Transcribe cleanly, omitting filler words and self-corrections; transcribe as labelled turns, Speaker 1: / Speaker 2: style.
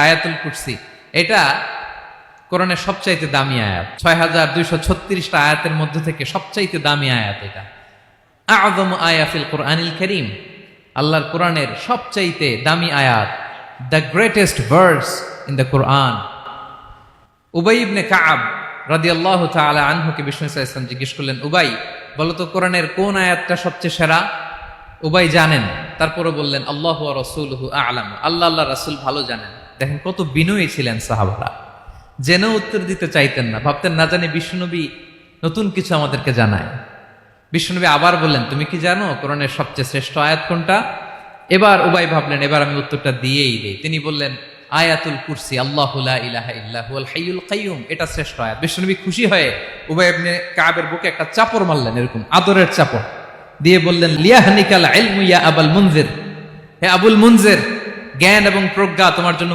Speaker 1: আয়াতুল কুরসি এটা কোরআনের সবচাইতে দামি আয়াত। ৬,২৩৬টা আয়াতের মধ্যে থেকে সবচাইতে দামি আয়াত এটা। আযম আয়া ফিল কোরআনিল কারীম, আল্লাহর কোরআনের সবচাইতে দামি আয়াত, the greatest verse in the Quran. উবাই ইবনে কাআব রাদিয়াল্লাহু তাআলা আনহুকে বিষ্ণু সাল্লাল্লাহু আলাইহি ওয়াসাল্লাম জিজ্ঞেস করলেন, উবাই বলো তো কোরআনের কোন আয়াতটা সবচেয়ে সেরা? উবাই জানেন, তারপরে বললেন আল্লাহু ওয়া রাসূলুহু আ'লাম, আল্লাহ রাসূল ভালো জানেন। দেখেন কত বিনয়ী ছিলেন সাহাবারা, জেনেও উত্তর দিতে চাইতেন না, ভাবতেন না জানি বিষ্ণুনবী নতুন কিছু আমাদেরকে জানায়। বিষ্ণুনবী আবার বললেন, তুমি কি জানো কোরআনের সবচেয়ে শ্রেষ্ঠ আয়াত কোনটা? এবার উবাই ভাবলেন এবার আমি উত্তরটা দিয়েই দেই। তিনি বললেন আয়াতুল কুরসি, আল্লাহু লা ইলাহা ইল্লা হুয়াল হাইয়ুল কাইয়ুম, এটা শ্রেষ্ঠ আয়াত। বিষ্ণুনবী খুশি হয়ে উবাই ইবনে কাবের বুকে একটা চাপড় মারলেন, এরকম আদরের চাপড় দিয়ে বললেন, লিয়াহনিকাল ইলমু ইয়া আবুল মুনজির, হে আবুল মুনজির, জ্ঞান এবং প্রজ্ঞা তোমার জন্য